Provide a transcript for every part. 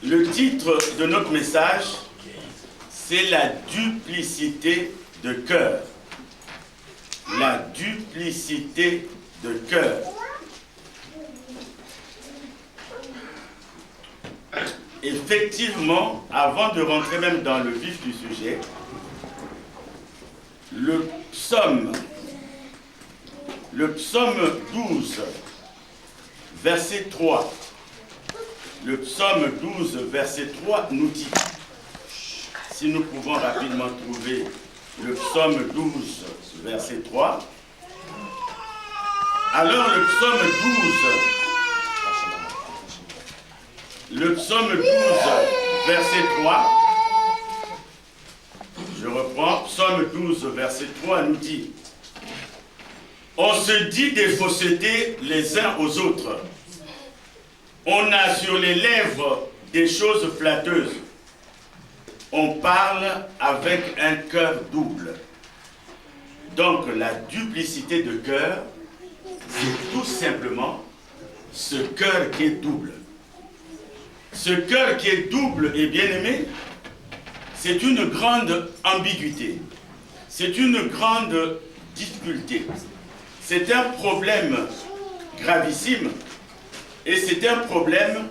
Le titre de notre message, c'est la duplicité de cœur. La duplicité de cœur. Effectivement, avant de rentrer même dans le vif du sujet, le psaume 12, verset 3. Le psaume 12, verset 3 nous dit, si nous pouvons rapidement trouver le psaume 12, verset 3, alors le psaume 12, verset 3, je reprends, psaume 12, verset 3 nous dit, on se dit des faussetés les uns aux autres. On a sur les lèvres des choses flatteuses. On parle avec un cœur double. Donc la duplicité de cœur, c'est tout simplement ce cœur qui est double. Ce cœur qui est double et bien-aimé, c'est une grande ambiguïté. C'est une grande difficulté. C'est un problème gravissime. Et c'est un problème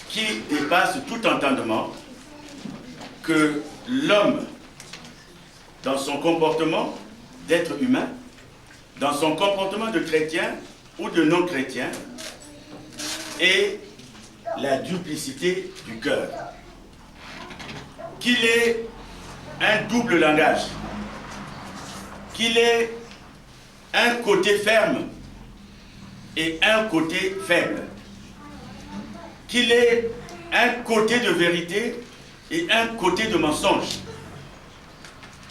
qui dépasse tout entendement que l'homme, dans son comportement d'être humain, dans son comportement de chrétien ou de non-chrétien, ait la duplicité du cœur. Qu'il ait un double langage, qu'il ait un côté ferme et un côté faible, qu'il ait un côté de vérité et un côté de mensonge.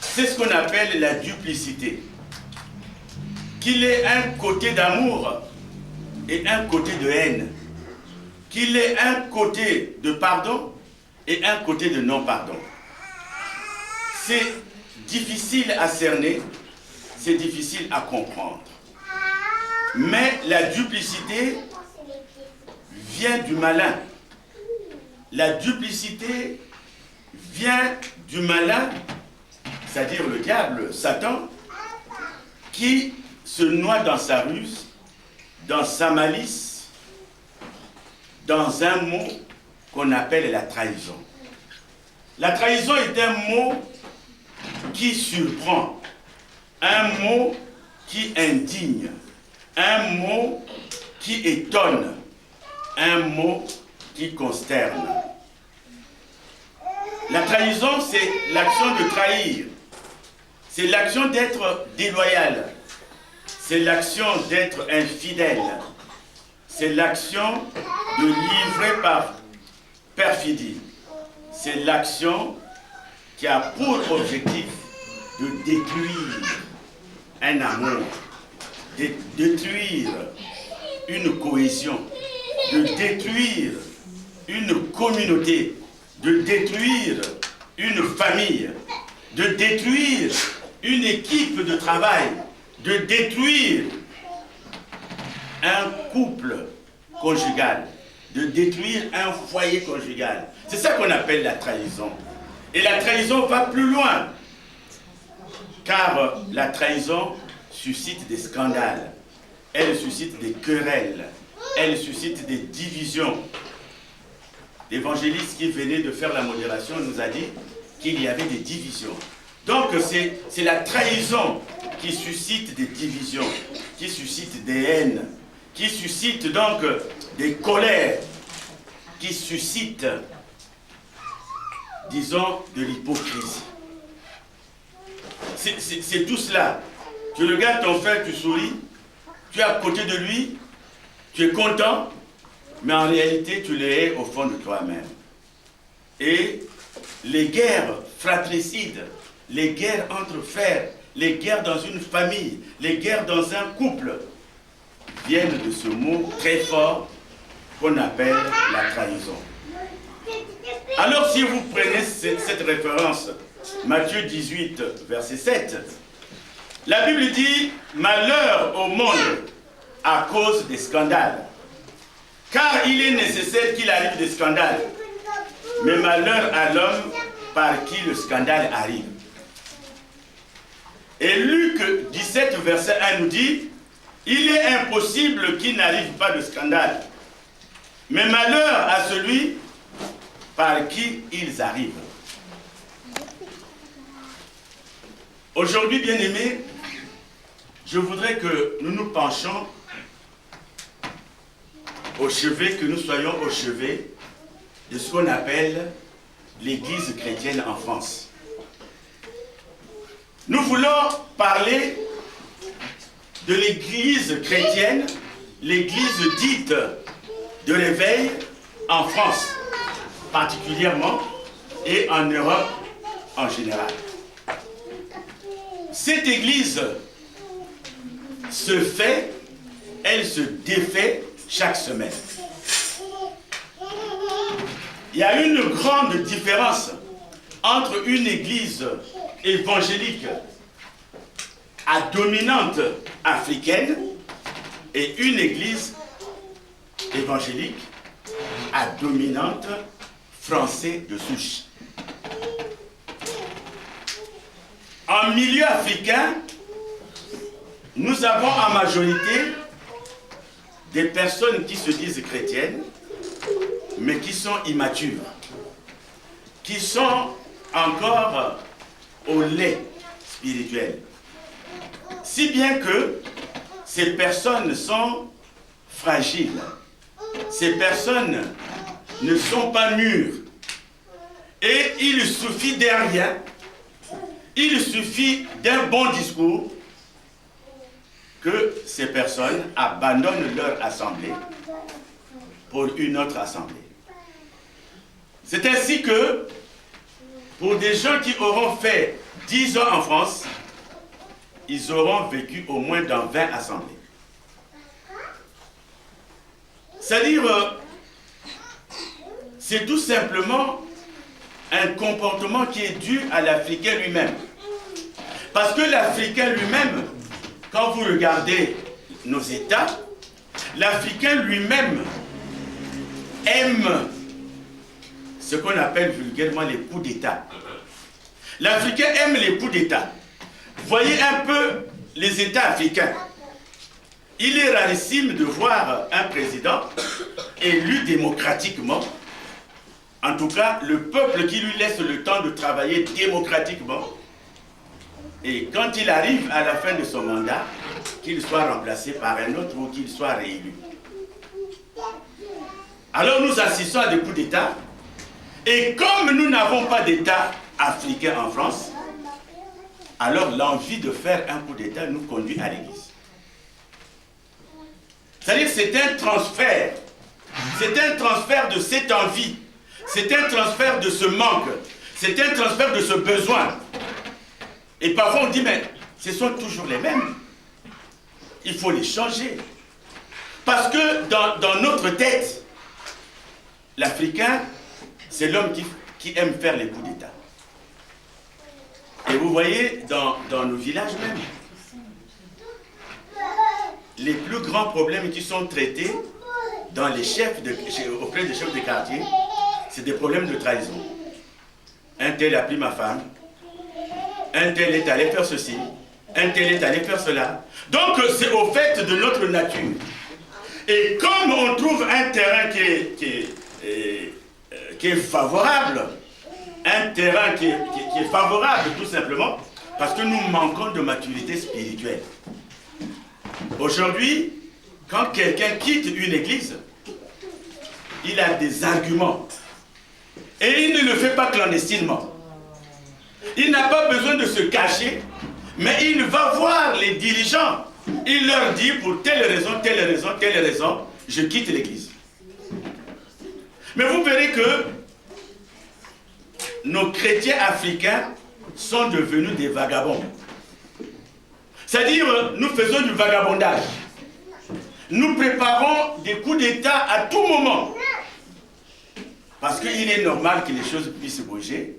C'est ce qu'on appelle la duplicité. Qu'il ait un côté d'amour et un côté de haine. Qu'il ait un côté de pardon et un côté de non-pardon. C'est difficile à cerner, c'est difficile à comprendre. Mais la duplicité vient du malin. La duplicité vient du malin, c'est-à-dire le diable, Satan, qui se noie dans sa ruse, dans sa malice, dans un mot qu'on appelle la trahison. La trahison est un mot qui surprend, un mot qui indigne, un mot qui étonne, un mot qui consterne. La trahison, c'est l'action de trahir. C'est l'action d'être déloyal. C'est l'action d'être infidèle. C'est l'action de livrer par perfidie. C'est l'action qui a pour objectif de détruire un amour, de détruire une cohésion, de détruire une communauté, de détruire une famille, de détruire une équipe de travail, de détruire un couple conjugal, de détruire un foyer conjugal. C'est ça qu'on appelle la trahison. Et la trahison va plus loin, car la trahison suscite des scandales, elle suscite des querelles, elle suscite des divisions. L'évangéliste qui venait de faire la modération nous a dit qu'il y avait des divisions. Donc c'est la trahison qui suscite des divisions, qui suscite des haines, qui suscite donc des colères, qui suscite, disons, de l'hypocrisie. C'est tout cela. Tu regardes ton frère, tu souris, tu es à côté de lui, tu es content, mais en réalité, tu le hais au fond de toi-même. Et les guerres fratricides, les guerres entre frères, les guerres dans une famille, les guerres dans un couple, viennent de ce mot très fort qu'on appelle la trahison. Alors si vous prenez cette référence, Matthieu 18, verset 7, la Bible dit « Malheur au monde à cause des scandales ». Car il est nécessaire qu'il arrive des scandales. mais malheur à l'homme par qui le scandale arrive. Et Luc 17, verset 1 nous dit, il est impossible qu'il n'arrive pas de scandale, mais malheur à celui par qui ils arrivent. Aujourd'hui, bien-aimés, je voudrais que nous nous penchions au chevet, que nous soyons au chevet de ce qu'on appelle l'Église chrétienne en France. Nous voulons parler de l'Église chrétienne, l'Église dite de réveil en France, particulièrement, et en Europe en général. Cette Église se fait, elle se défait chaque semaine. Il y a une grande différence entre une Église évangélique à dominante africaine et une Église évangélique à dominante français de souche. En milieu africain, nous avons en majorité des personnes qui se disent chrétiennes, mais qui sont immatures, qui sont encore au lait spirituel. Si bien que ces personnes sont fragiles, ces personnes ne sont pas mûres, et il suffit d'un rien, il suffit d'un bon discours que ces personnes abandonnent leur assemblée pour une autre assemblée. C'est ainsi que, pour des gens qui auront fait 10 ans en France, ils auront vécu au moins dans 20 assemblées. C'est-à-dire, c'est tout simplement un comportement qui est dû à l'Africain lui-même. Parce que l'Africain lui-même, quand vous regardez nos États, l'Africain lui-même aime ce qu'on appelle vulgairement les coups d'État. L'Africain aime les coups d'État. Voyez un peu les États africains. Il est rarissime de voir un président élu démocratiquement. En tout cas, le peuple qui lui laisse le temps de travailler démocratiquement. Et quand il arrive à la fin de son mandat, qu'il soit remplacé par un autre ou qu'il soit réélu. Alors nous assistons à des coups d'État. Et comme nous n'avons pas d'État africain en France, alors l'envie de faire un coup d'État nous conduit à l'Église. C'est-à-dire c'est un transfert. C'est un transfert de cette envie. C'est un transfert de ce manque. C'est un transfert de ce besoin. Et parfois on dit, mais ce sont toujours les mêmes. Il faut les changer. Parce que dans notre tête, l'Africain, c'est l'homme qui aime faire les coups d'État. Et vous voyez, dans nos villages même, les plus grands problèmes qui sont traités auprès des chefs de quartier, c'est des problèmes de trahison. Un tel a pris ma femme, un tel est allé faire ceci, un tel est allé faire cela. Donc c'est au fait de notre nature. Et comme on trouve un terrain qui est favorable, un terrain qui est favorable tout simplement, parce que nous manquons de maturité spirituelle. Aujourd'hui, quand quelqu'un quitte une église, il a des arguments. Et il ne le fait pas clandestinement. Il n'a pas besoin de se cacher, mais il va voir les dirigeants. Il leur dit pour telle raison, je quitte l'église. Mais vous verrez que nos chrétiens africains sont devenus des vagabonds. C'est-à-dire, nous faisons du vagabondage. Nous préparons des coups d'État à tout moment. Parce qu'il est normal que les choses puissent bouger.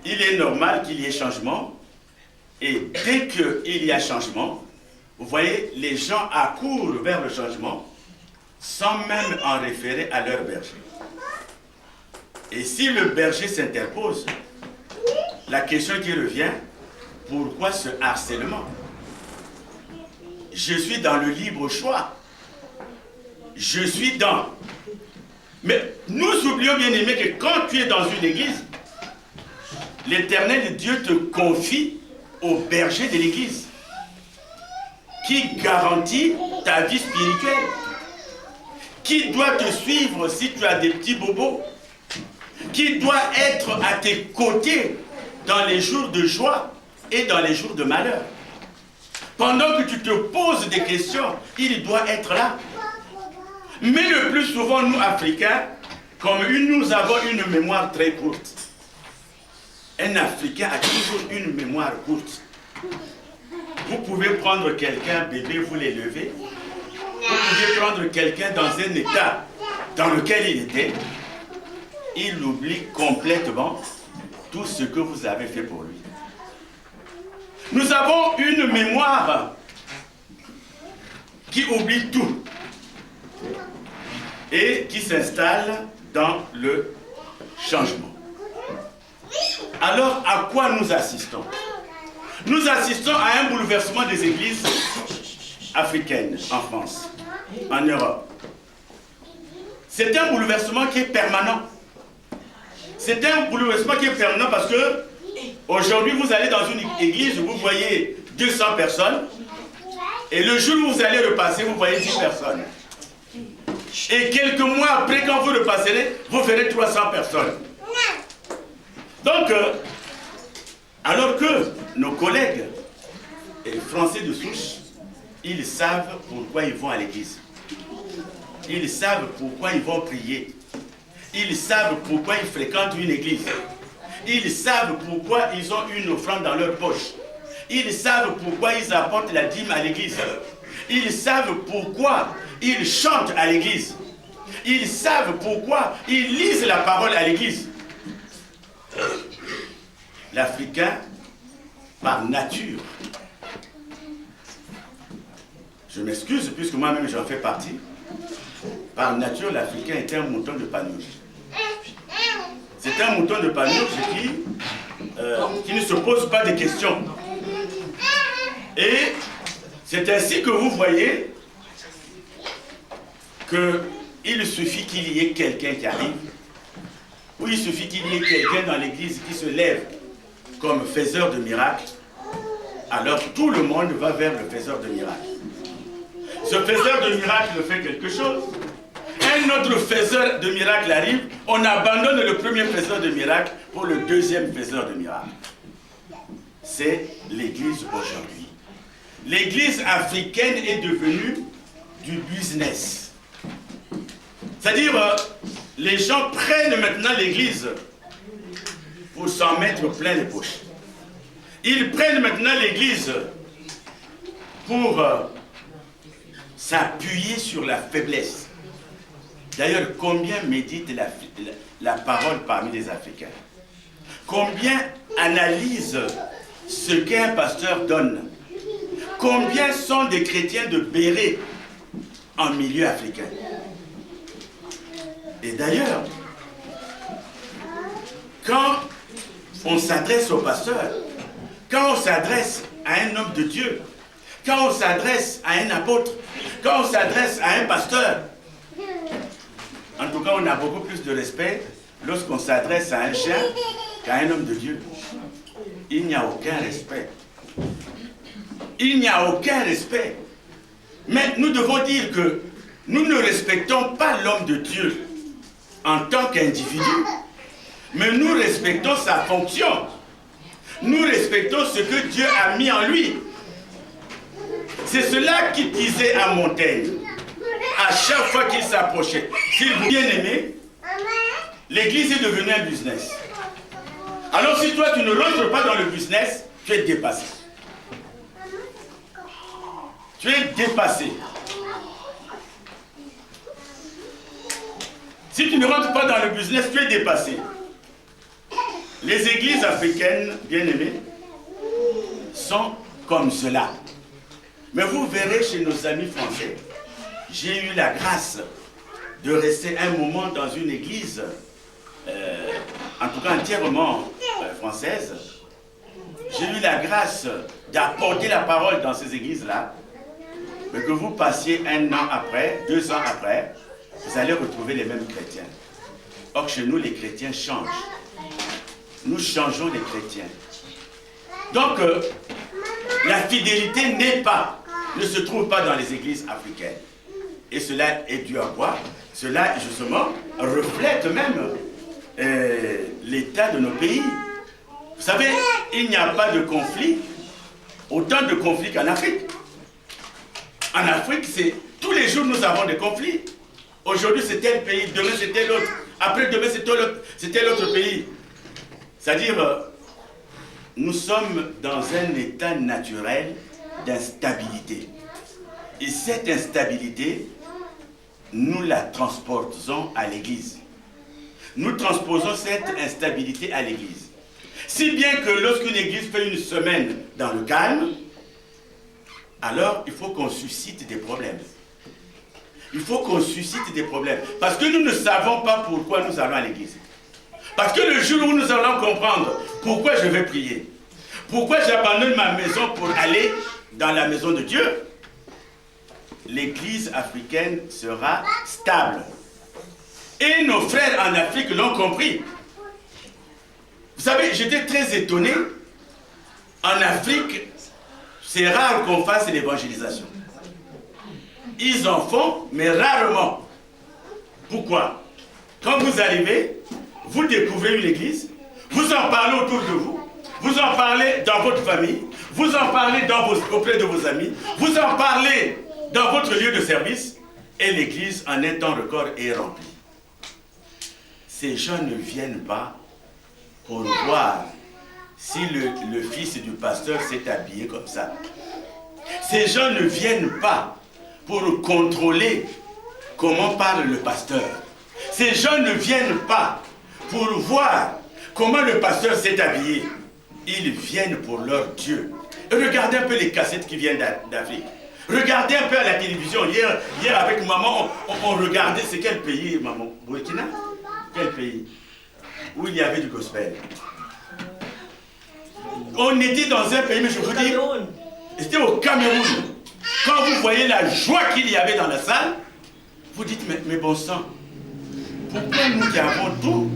Il est normal qu'il y ait changement. Et dès qu'il y a changement, vous voyez, les gens accourent vers le changement sans même en référer à leur berger. Et si le berger s'interpose, la question qui revient, pourquoi ce harcèlement? Je suis dans le libre choix. Je suis dans... Mais nous oublions bien aimé que quand tu es dans une église, l'Éternel Dieu te confie au berger de l'église qui garantit ta vie spirituelle, qui doit te suivre si tu as des petits bobos, qui doit être à tes côtés dans les jours de joie et dans les jours de malheur. Pendant que tu te poses des questions, il doit être là. Mais le plus souvent, nous, Africains, comme nous avons une mémoire très courte. Un Africain a toujours une mémoire courte. Vous pouvez prendre quelqu'un, bébé, vous l'élever. Vous pouvez prendre quelqu'un dans un état dans lequel il était. Il oublie complètement tout ce que vous avez fait pour lui. Nous avons une mémoire qui oublie tout et qui s'installe dans le changement. Alors, à quoi nous assistons? Nous assistons à un bouleversement des églises africaines en France, en Europe. C'est un bouleversement qui est permanent. C'est un bouleversement qui est permanent parce que aujourd'hui, vous allez dans une église où vous voyez 200 personnes et le jour où vous allez repasser, vous voyez 10 personnes. Et quelques mois après, quand vous repasserez, vous verrez 300 personnes. Donc, alors que nos collègues français de souche, ils savent pourquoi ils vont à l'église. Ils savent pourquoi ils vont prier. Ils savent pourquoi ils fréquentent une église. Ils savent pourquoi ils ont une offrande dans leur poche. Ils savent pourquoi ils apportent la dîme à l'église. Ils savent pourquoi ils chantent à l'église. Ils savent pourquoi ils lisent la parole à l'église. L'Africain, par nature, je m'excuse puisque moi-même j'en fais partie, par nature l'Africain est un mouton de Panurge. C'est un mouton de Panurge qui ne se pose pas de questions. Et c'est ainsi que vous voyez qu'il suffit qu'il y ait quelqu'un qui arrive, ou il suffit qu'il y ait quelqu'un dans l'église qui se lève comme faiseur de miracles, alors tout le monde va vers le faiseur de miracles. Ce faiseur de miracles fait quelque chose. Un autre faiseur de miracles arrive, on abandonne le premier faiseur de miracles pour le deuxième faiseur de miracles. C'est l'église aujourd'hui. L'église africaine est devenue du business. C'est-à-dire, les gens prennent maintenant l'église pour s'en mettre plein les poches. Ils prennent maintenant l'église pour s'appuyer sur la faiblesse. D'ailleurs, combien méditent la parole parmi les Africains? Combien analysent ce qu'un pasteur donne? Combien sont des chrétiens de béret en milieu africain? Et d'ailleurs, quand on s'adresse au pasteur, quand on s'adresse à un homme de Dieu, quand on s'adresse à un apôtre, quand on s'adresse à un pasteur, en tout cas, on a beaucoup plus de respect lorsqu'on s'adresse à un chien qu'à un homme de Dieu. Il n'y a aucun respect. Il n'y a aucun respect. Mais nous devons dire que nous ne respectons pas l'homme de Dieu en tant qu'individu, mais nous respectons sa fonction. Nous respectons ce que Dieu a mis en lui. C'est cela qu'il disait à Montaigne. À chaque fois qu'il s'approchait, s'il vous bien aimé, l'église est devenue un business. Alors si toi tu ne rentres pas dans le business, tu es dépassé. Tu es dépassé. Si tu ne rentres pas dans le business, tu es dépassé. Les églises africaines, bien aimées, sont comme cela. Mais vous verrez chez nos amis français, j'ai eu la grâce de rester un moment dans une église en tout cas entièrement française, j'ai eu la grâce d'apporter la parole dans ces églises-là, mais que vous passiez 1 an après, 2 ans après, vous allez retrouver les mêmes chrétiens. Or, chez nous, les chrétiens changent. Nous changeons les chrétiens. Donc, la fidélité ne se trouve pas dans les églises africaines. Et cela est dû à quoi? Cela, justement, reflète même l'état de nos pays. Vous savez, il n'y a pas de conflit, autant de conflits qu'en Afrique. En Afrique, tous les jours nous avons des conflits. Aujourd'hui c'est tel pays, demain c'est tel autre, après demain c'est tel autre pays. C'est-à-dire, nous sommes dans un état naturel d'instabilité. Et cette instabilité, nous la transportons à l'église. Nous transposons cette instabilité à l'église. Si bien que lorsqu'une église fait une semaine dans le calme, alors il faut qu'on suscite des problèmes. Il faut qu'on suscite des problèmes. Parce que nous ne savons pas pourquoi nous allons à l'église. Parce que le jour où nous allons comprendre pourquoi je vais prier, pourquoi j'abandonne ma maison pour aller dans la maison de Dieu, l'église africaine sera stable. Et nos frères en Afrique l'ont compris. Vous savez, j'étais très étonné. En Afrique, c'est rare qu'on fasse l'évangélisation. Ils en font, mais rarement. Pourquoi? Quand vous arrivez, vous découvrez une église, vous en parlez autour de vous, vous en parlez dans votre famille, vous en parlez auprès de vos amis, vous en parlez dans votre lieu de service, et l'église en un temps record est remplie. Ces gens ne viennent pas pour voir si le fils du pasteur s'est habillé comme ça. Ces gens ne viennent pas pour contrôler comment parle le pasteur. Ces gens ne viennent pas pour voir comment le pasteur s'est habillé. Ils viennent pour leur Dieu. Et regardez un peu les cassettes qui viennent d'Afrique. Regardez un peu à la télévision. Hier avec maman, on regardait, c'est quel pays, maman? Burkina? Quel pays? Où il y avait du gospel. On était dans un pays, mais je vous dis, c'était au Cameroun. Quand vous voyez la joie qu'il y avait dans la salle, vous dites, mais bon sang, pourquoi nous qui avons tout,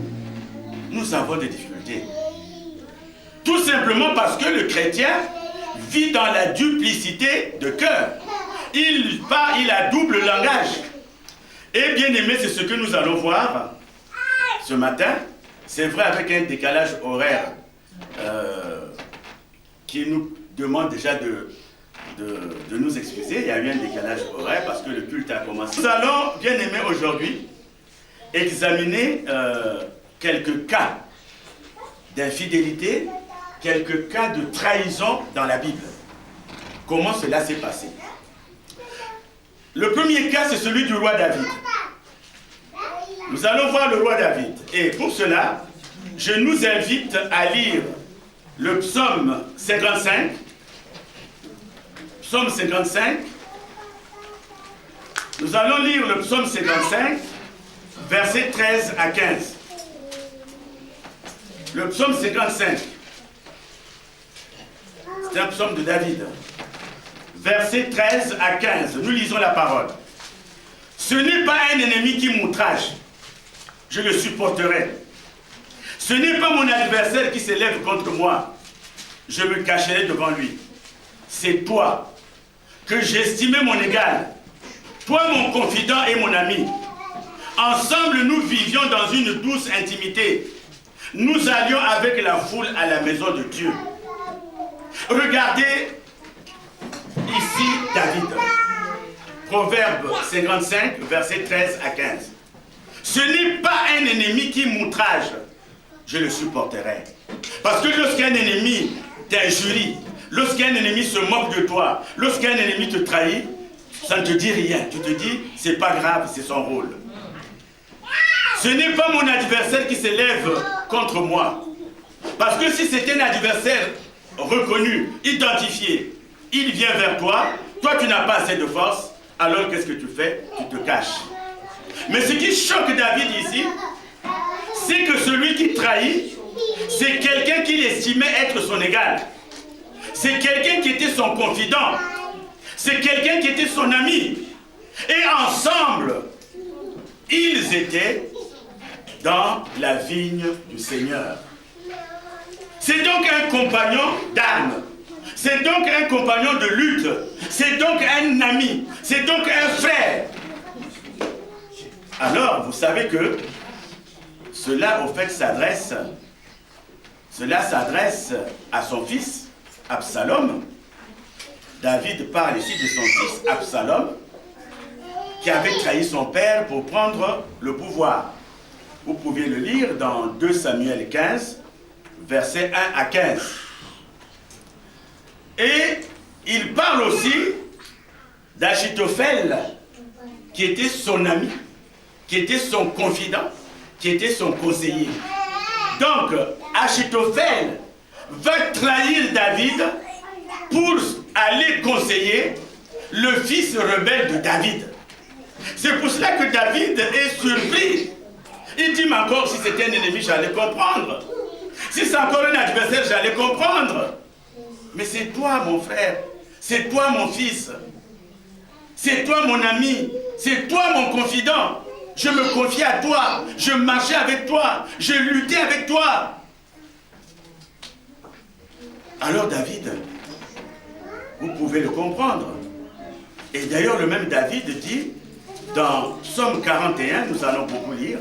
nous avons des difficultés? Tout simplement parce que le chrétien vit dans la duplicité de cœur. Il a double langage. Et bien aimé, c'est ce que nous allons voir ce matin. C'est vrai avec un décalage horaire qui nous demande déjà de nous excuser. Il y a eu un décalage horaire parce que le culte a commencé. Nous allons, bien aimé, aujourd'hui, examiner quelques cas d'infidélité, quelques cas de trahison dans la Bible. Comment cela s'est passé? Le premier cas, c'est celui du roi David. Nous allons voir le roi David. Et pour cela, je nous invite à lire le psaume 55. Psaume 55. Nous allons lire le psaume 55, versets 13 à 15. Le psaume 55. C'est un psaume de David. Versets 13 à 15. Nous lisons la parole. Ce n'est pas un ennemi qui m'outrage. Je le supporterai. Ce n'est pas mon adversaire qui s'élève contre moi. Je me cacherai devant lui. C'est toi que j'estimais mon égal. Toi mon confident et mon ami. Ensemble nous vivions dans une douce intimité. Nous allions avec la foule à la maison de Dieu. Regardez ici David. Proverbe 55, versets 13 à 15. Ce n'est pas un ennemi qui m'outrage, je le supporterai. Parce que lorsqu'un ennemi t'injurie, lorsqu'un ennemi se moque de toi, lorsqu'un ennemi te trahit, ça ne te dit rien. Tu te dis, c'est pas grave, c'est son rôle. Ce n'est pas mon adversaire qui s'élève contre moi. Parce que si c'était un adversaire reconnu, identifié, il vient vers toi, toi tu n'as pas assez de force, alors qu'est-ce que tu fais? Tu te caches. Mais ce qui choque David ici, c'est que celui qui trahit, c'est quelqu'un qu'il estimait être son égal. C'est quelqu'un qui était son confident. C'est quelqu'un qui était son ami. Et ensemble, ils étaient dans la vigne du Seigneur. C'est donc un compagnon d'armes. C'est donc un compagnon de lutte. C'est donc un ami. C'est donc un frère. Alors, vous savez que cela, au fait, s'adresse à son fils, Absalom. David parle ici de son fils, Absalom, qui avait trahi son père pour prendre le pouvoir. Vous pouvez le lire dans 2 Samuel 15, versets 1 à 15. Et il parle aussi d'Achitophel, qui était son ami, qui était son confident, qui était son conseiller. Donc, Achitophel va trahir David pour aller conseiller le fils rebelle de David. C'est pour cela que David est surpris. Il dit, mais encore, si c'était un ennemi, j'allais comprendre. Si c'est encore un adversaire, j'allais comprendre. Mais c'est toi, mon frère. C'est toi, mon fils. C'est toi, mon ami. C'est toi, mon confident. Je me confiais à toi. Je marchais avec toi. Je luttais avec toi. Alors, David, vous pouvez le comprendre. Et d'ailleurs, le même David dit, dans Psaume 41, nous allons beaucoup lire,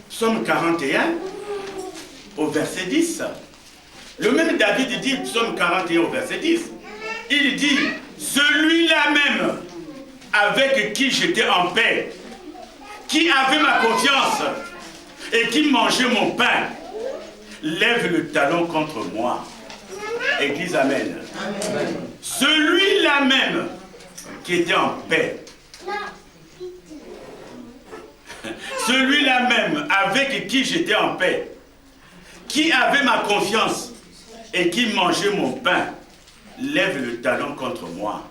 Psaume 41, au verset 10. Le même David dit, Psaume 41 au verset 10, il dit, celui-là même avec qui j'étais en paix, qui avait ma confiance et qui mangeait mon pain, lève le talon contre moi. Église, amen. Amen. Celui-là même qui était en paix, celui-là même avec qui j'étais en paix, qui avait ma confiance et qui mangeait mon pain, lève le talon contre moi.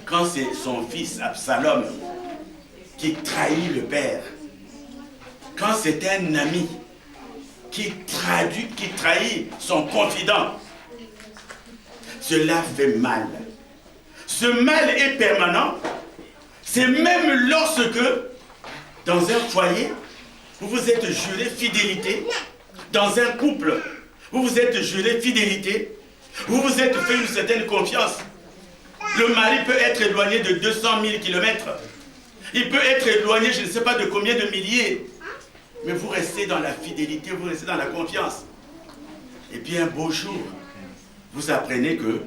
Quand c'est son fils Absalom qui trahit le père, quand c'est un ami qui trahit son confident, cela fait mal. Ce mal est permanent. C'est même lorsque, dans un foyer, vous vous êtes juré fidélité. Dans un couple, vous vous êtes juré fidélité. Vous vous êtes fait une certaine confiance. Le mari peut être éloigné de 200 000 km. Il peut être éloigné, je ne sais pas de combien de milliers. Mais vous restez dans la fidélité, vous restez dans la confiance. Et puis un beau jour, vous apprenez que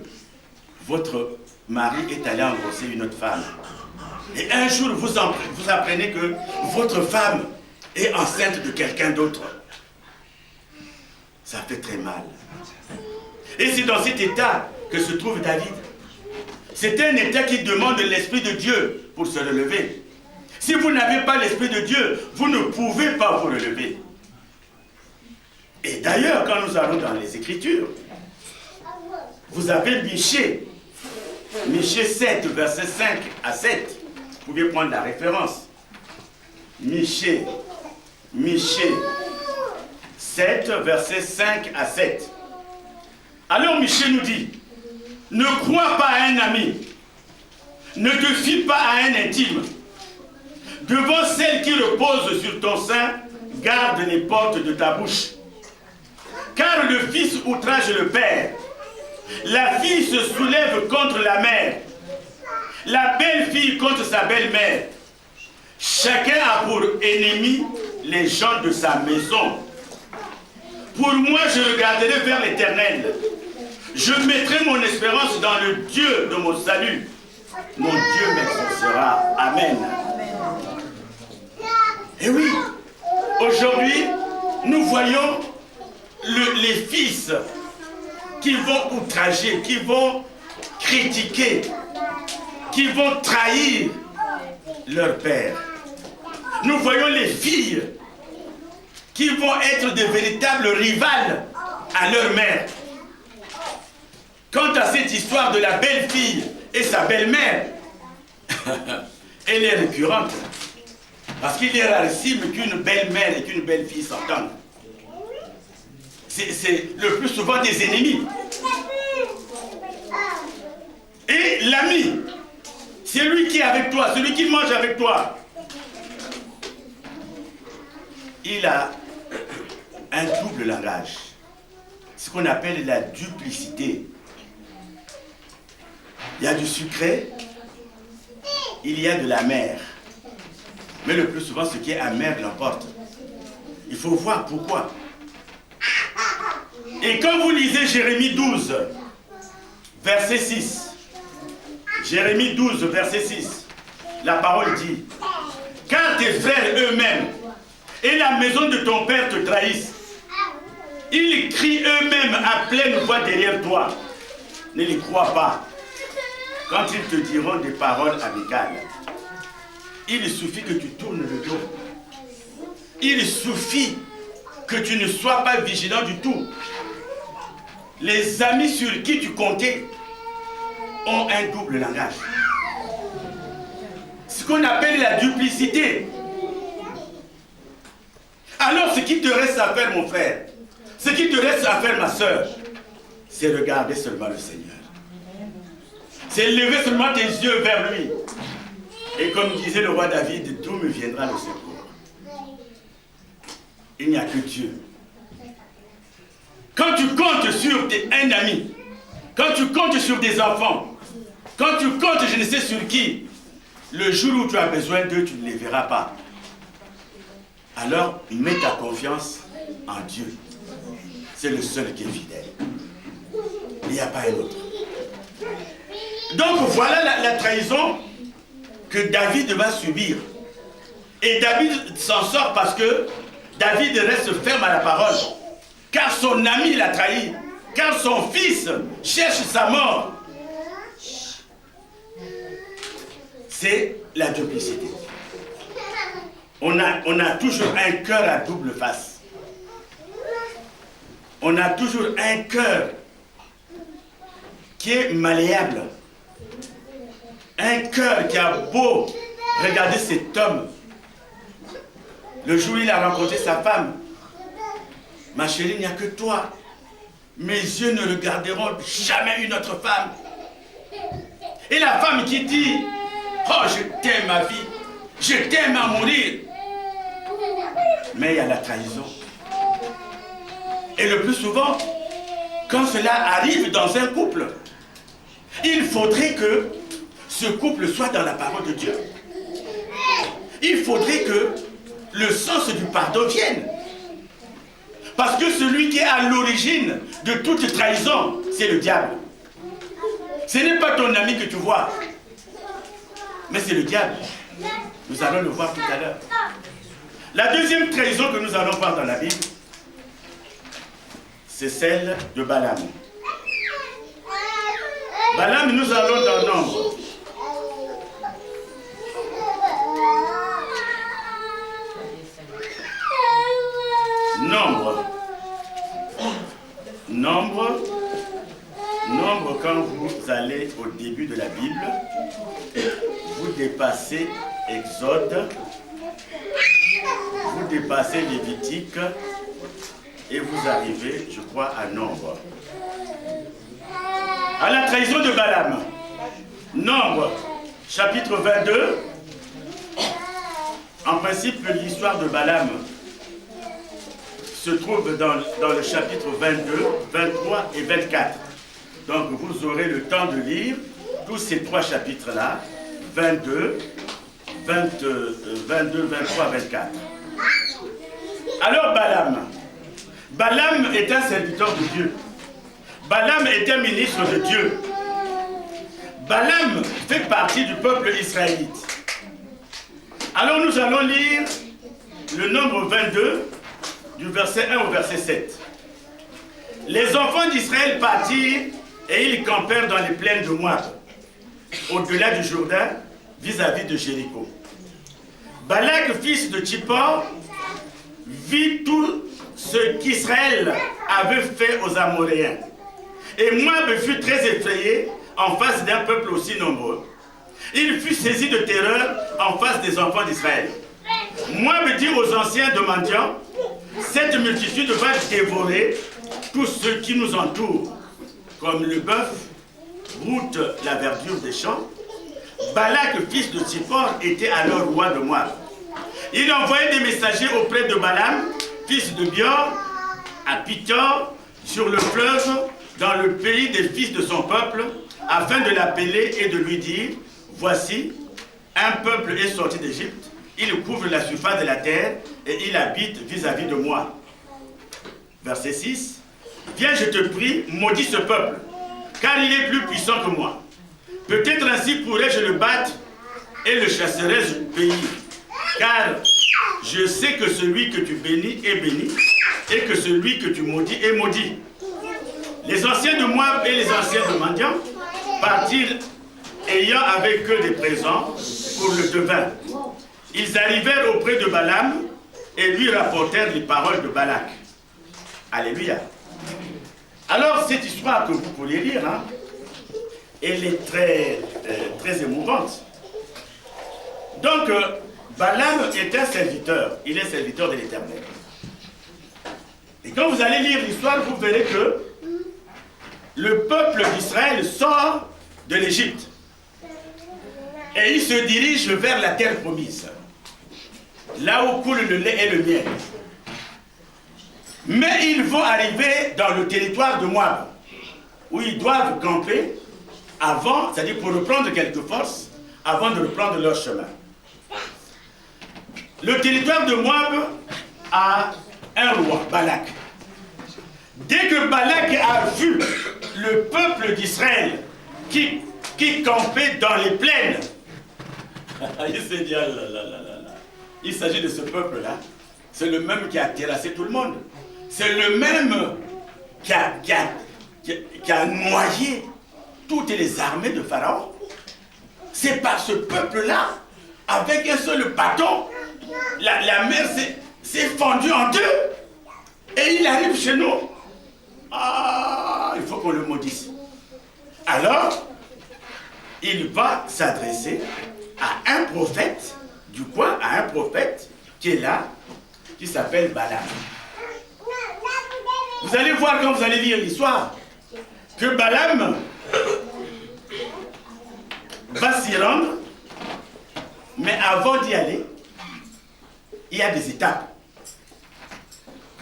votre mari est allé embrasser une autre femme. Et un jour, vous apprenez que votre femme est enceinte de quelqu'un d'autre. Ça fait très mal. Et c'est dans cet état que se trouve David. C'est un état qui demande l'Esprit de Dieu pour se relever. Si vous n'avez pas l'Esprit de Dieu, vous ne pouvez pas vous relever. Et d'ailleurs, quand nous allons dans les Écritures, vous avez Michée. Michée 7, verset 5 à 7. Vous pouvez prendre la référence. Michée 7, verset 5 à 7. Alors Michée nous dit, ne crois pas à un ami, ne te fie pas à un intime. Devant celle qui repose sur ton sein, garde les portes de ta bouche. Car le fils outrage le père, la fille se soulève contre la mère, la belle-fille contre sa belle-mère. Chacun a pour ennemi les gens de sa maison. Pour moi, je regarderai vers l'Éternel. Je mettrai mon espérance dans le Dieu de mon salut. Mon Dieu m'exaucera. Amen. Et oui, aujourd'hui, nous voyons les fils qui vont outrager, qui vont critiquer, qui vont trahir leur père. Nous voyons les filles qui vont être de véritables rivales à leur mère. Quant à cette histoire de la belle-fille et sa belle-mère, elle est récurrente. Parce qu'il est rarissime qu'une belle mère et qu'une belle fille s'entendent. C'est le plus souvent des ennemis. Et l'ami, c'est lui qui est avec toi, celui qui mange avec toi. Il a un double langage. Ce qu'on appelle la duplicité. Il y a du sucré, il y a de l'amer. Mais le plus souvent, ce qui est amer l'emporte. Il faut voir pourquoi. Et quand vous lisez Jérémie 12, verset 6, Jérémie 12, verset 6, la parole dit, « Car tes frères eux-mêmes et la maison de ton père te trahissent. Ils crient eux-mêmes à pleine voix derrière toi. Ne les crois pas. Quand ils te diront des paroles amicales, il suffit que tu tournes le dos. Il suffit que tu ne sois pas vigilant du tout. Les amis sur qui tu comptais ont un double langage. Ce qu'on appelle la duplicité. Alors ce qui te reste à faire, mon frère, ce qui te reste à faire, ma soeur, c'est regarder seulement le Seigneur. C'est lever seulement tes yeux vers lui. Et comme disait le roi David, d'où me viendra le secours? Il n'y a que Dieu. Quand tu comptes sur un ami, quand tu comptes sur des enfants, quand tu comptes je ne sais sur qui, le jour où tu as besoin d'eux, tu ne les verras pas. Alors, mets ta confiance en Dieu. C'est le seul qui est fidèle. Il n'y a pas un autre. Donc voilà la trahison que David va subir. Et David s'en sort parce que David reste ferme à la parole. Car son ami l'a trahi. Car son fils cherche sa mort. C'est la duplicité. On a toujours un cœur à double face. On a toujours un cœur qui est malléable. Un cœur qui a beau regarder cet homme. Le jour où il a rencontré sa femme. Ma chérie, il n'y a que toi. Mes yeux ne regarderont jamais une autre femme. Et la femme qui dit, oh, je t'aime ma vie. Je t'aime à mourir. Mais il y a la trahison. Et le plus souvent, quand cela arrive dans un couple, il faudrait que ce couple soit dans la parole de Dieu. Il faudrait que le sens du pardon vienne. Parce que celui qui est à l'origine de toute trahison, c'est le diable. Ce n'est pas ton ami que tu vois, mais c'est le diable. Nous allons le voir tout à l'heure. La deuxième trahison que nous allons voir dans la Bible, c'est celle de Balaam. Balaam, nous allons dans Nombre. Nombre, quand vous allez au début de la Bible, vous dépassez Exode, vous dépassez Lévitique et vous arrivez, je crois, à Nombre. À la trahison de Balaam. Nombre, chapitre 22. En principe, l'histoire de Balaam se trouve dans le chapitre 22, 23 et 24. Donc vous aurez le temps de lire tous ces trois chapitres-là, 22, 23, 24. Alors Balaam est un serviteur de Dieu. Balaam est un ministre de Dieu. Balaam fait partie du peuple israélite. Alors nous allons lire le Nombre 22, du verset 1 au verset 7. Les enfants d'Israël partirent et ils campèrent dans les plaines de Moab, au-delà du Jourdain, vis-à-vis de Jéricho. Balak, fils de Tsippor, vit tout ce qu'Israël avait fait aux Amoréens. Et Moab fut très effrayé en face d'un peuple aussi nombreux. Il fut saisi de terreur en face des enfants d'Israël. Moab dit aux anciens de mendiants, cette multitude va dévorer tous ceux qui nous entourent, comme le bœuf broute la verdure des champs. Balak, fils de Tsippor, était alors roi de Moab. Il envoyait des messagers auprès de Balaam, fils de Beor, à Pitor, sur le fleuve, dans le pays des fils de son peuple, afin de l'appeler et de lui dire, voici, un peuple est sorti d'Égypte, il couvre la surface de la terre et il habite vis-à-vis de moi. Verset 6. Viens, je te prie, maudis ce peuple, car il est plus puissant que moi. Peut-être ainsi pourrais-je le battre et le chasserai du pays. Car je sais que celui que tu bénis est béni, et que celui que tu maudis est maudit. Les anciens de Moab et les anciens de Madian partirent, ayant avec eux des présents pour le devin. Ils arrivèrent auprès de Balaam et lui rapportèrent les paroles de Balak. Alléluia. Alors, cette histoire que vous pourriez lire, hein, elle est très émouvante. Donc, Balaam est un serviteur. Il est serviteur de l'Éternel. Et quand vous allez lire l'histoire, vous verrez que le peuple d'Israël sort de l'Égypte. Et il se dirige vers la terre promise. Là où coule le lait et le miel. Mais ils vont arriver dans le territoire de Moab, où ils doivent camper avant, c'est-à-dire pour reprendre quelques forces, avant de reprendre leur chemin. Le territoire de Moab a un roi, Balak. Dès que Balak a vu le peuple d'Israël qui campait dans les plaines, il s'est dit, ah là là là là là. Il s'agit de ce peuple-là. C'est le même qui a terrassé tout le monde. C'est le même qui a noyé toutes les armées de Pharaon. C'est par ce peuple-là, avec un seul bâton, la mer s'est fendue en deux. Et il arrive chez nous. Ah, il faut qu'on le maudisse. Alors, il va s'adresser à un prophète, du coin, à un prophète qui est là, qui s'appelle Balaam. Vous allez voir quand vous allez lire l'histoire, que Balaam va s'y rendre, mais avant d'y aller, il y a des étapes.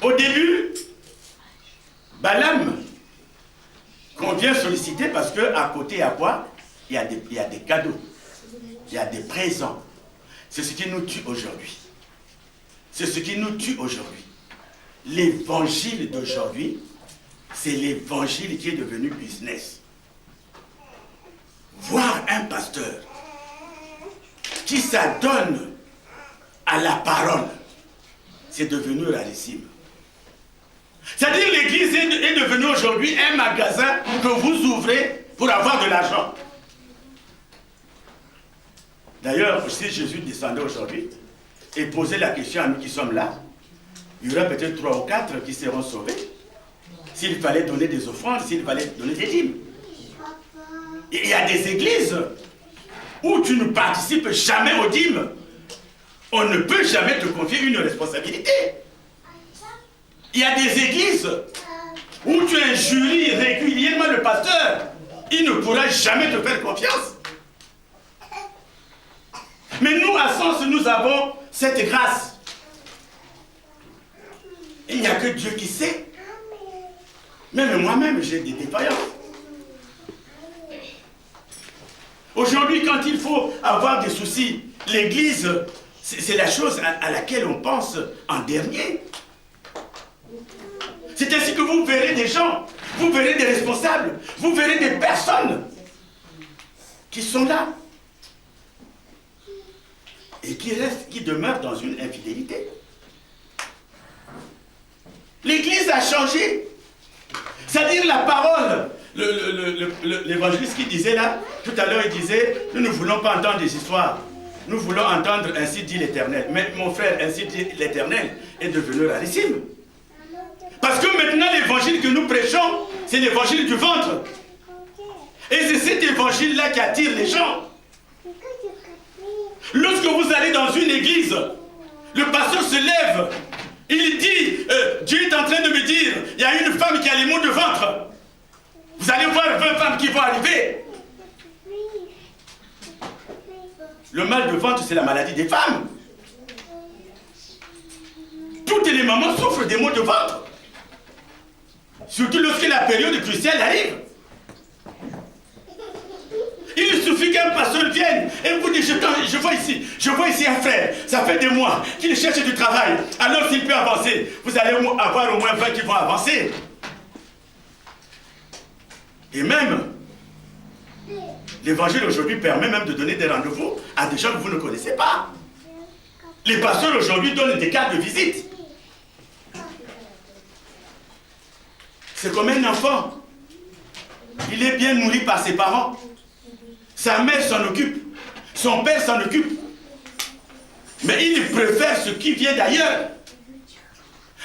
Au début, Balaam, qu'on vient solliciter parce qu'à côté, à quoi? Il y a des cadeaux, il y a des présents. C'est ce qui nous tue aujourd'hui. C'est ce qui nous tue aujourd'hui. L'évangile d'aujourd'hui, c'est l'évangile qui est devenu business. Voir un pasteur qui s'adonne à la parole, c'est devenu rarissime. C'est-à-dire l'église est devenue aujourd'hui un magasin que vous ouvrez pour avoir de l'argent. D'ailleurs, si Jésus descendait aujourd'hui et posait la question à nous qui sommes là, il y aura peut-être 3 ou 4 qui seront sauvés. S'il fallait donner des offrandes, s'il fallait donner des dîmes. Il y a des églises où tu ne participes jamais aux dîmes. On ne peut jamais te confier une responsabilité. Il y a des églises où tu injuries régulièrement le pasteur. Il ne pourra jamais te faire confiance. Mais nous, à Sens, nous avons cette grâce. Il n'y a que Dieu qui sait. Même moi-même, j'ai des défaillances. Aujourd'hui, quand il faut avoir des soucis, l'église, c'est la chose à laquelle on pense en dernier. C'est ainsi que vous verrez des gens, vous verrez des responsables, vous verrez des personnes qui sont là et qui restent, qui demeurent dans une infidélité. L'église a changé. C'est-à-dire la parole, l'évangéliste qui disait là, tout à l'heure il disait, nous ne voulons pas entendre des histoires, nous voulons entendre ainsi dit l'Éternel. Mais mon frère, ainsi dit l'Éternel est devenu rarissime. Parce que maintenant l'évangile que nous prêchons, c'est l'évangile du ventre. Et c'est cet évangile-là qui attire les gens. Lorsque vous allez dans une église, Le pasteur se lève. Il dit, Dieu est en train de me dire, il y a une femme qui a les maux de ventre. Vous allez voir 20 femmes qui vont arriver. Le mal de ventre, c'est la maladie des femmes. Toutes les mamans souffrent des maux de ventre. Surtout lorsque la période cruciale arrive. Il suffit qu'un pasteur vienne et vous dise, je vois ici un frère, ça fait des mois qu'il cherche du travail. Alors s'il peut avancer, vous allez avoir au moins 20 qui vont avancer. Et même, l'évangile aujourd'hui permet même de donner des rendez-vous à des gens que vous ne connaissez pas. Les pasteurs aujourd'hui donnent des cartes de visite. C'est comme un enfant. Il est bien nourri par ses parents. Sa mère s'en occupe. Son père s'en occupe. Mais il préfère ce qui vient d'ailleurs.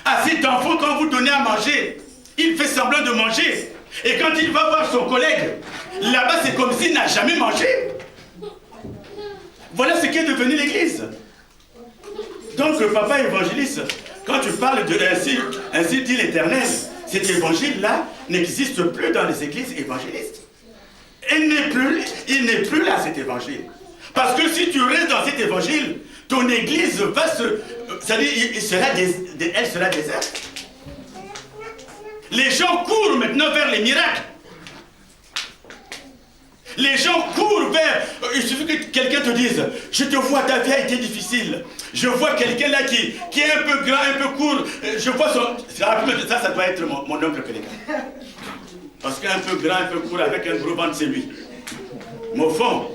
À cet enfant, quand vous donnez à manger, il fait semblant de manger. Et quand il va voir son collègue, là-bas, c'est comme s'il n'a jamais mangé. Voilà ce qu'est devenu l'Église. Donc, papa évangéliste, quand tu parles de ainsi dit l'Éternel, cet évangile-là n'existe plus dans les églises évangélistes. Il n'est plus là, cet évangile. Parce que si tu restes dans cet évangile, ton église va elle sera déserte. Les gens courent maintenant vers les miracles. Les gens courent vers... Il suffit que quelqu'un te dise, je te vois, ta vie a été difficile. Je vois quelqu'un là qui est un peu grand, un peu court. Je vois son... Ça doit être mon oncle Péléka. Parce qu'un peu grand, un peu court, avec un gros ventre, c'est lui. Mais au fond,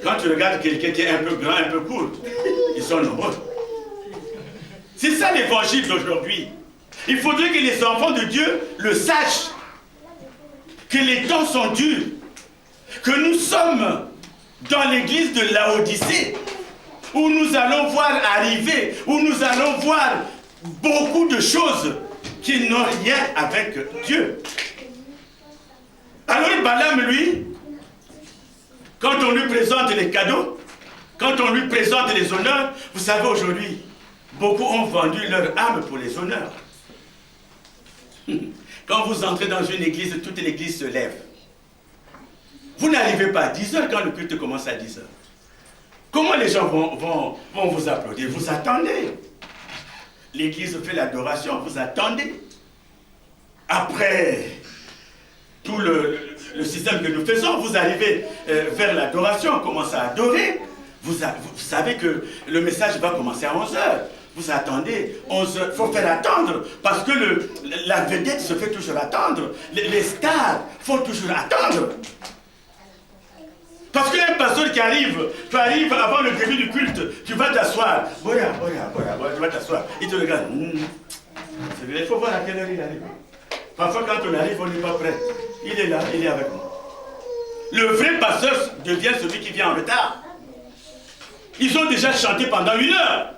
quand tu regardes quelqu'un qui est un peu grand, un peu court, ils sont nombreux. C'est ça l'évangile d'aujourd'hui. Il faudrait que les enfants de Dieu le sachent. Que les temps sont durs. Que nous sommes dans l'église de Laodicée, où nous allons voir arriver, où nous allons voir beaucoup de choses qui n'ont rien avec Dieu. Alors Balaam, lui, quand on lui présente les cadeaux, quand on lui présente les honneurs, vous savez aujourd'hui, beaucoup ont vendu leur âme pour les honneurs. Quand vous entrez dans une église, toute l'église se lève. Vous n'arrivez pas à 10 heures quand le culte commence à 10 heures. Comment les gens vont vous applaudir? Vous attendez. L'église fait l'adoration, vous attendez. Après tout le système que nous faisons, vous arrivez vers l'adoration, on commence à adorer. Vous savez que le message va commencer à 11 heures. Vous attendez, 11 heures, il faut faire attendre, parce que la vedette se fait toujours attendre. Les stars font toujours attendre. Parce qu'un pasteur qui arrive, tu arrives avant le début du culte, tu vas t'asseoir. Boya, tu vas t'asseoir. Il te regarde. C'est vrai, il faut voir à quelle heure il arrive. Parfois, quand on arrive, on n'est pas prêt. Il est là, il est avec nous. Le vrai pasteur devient celui qui vient en retard. Ils ont déjà chanté pendant 1 heure.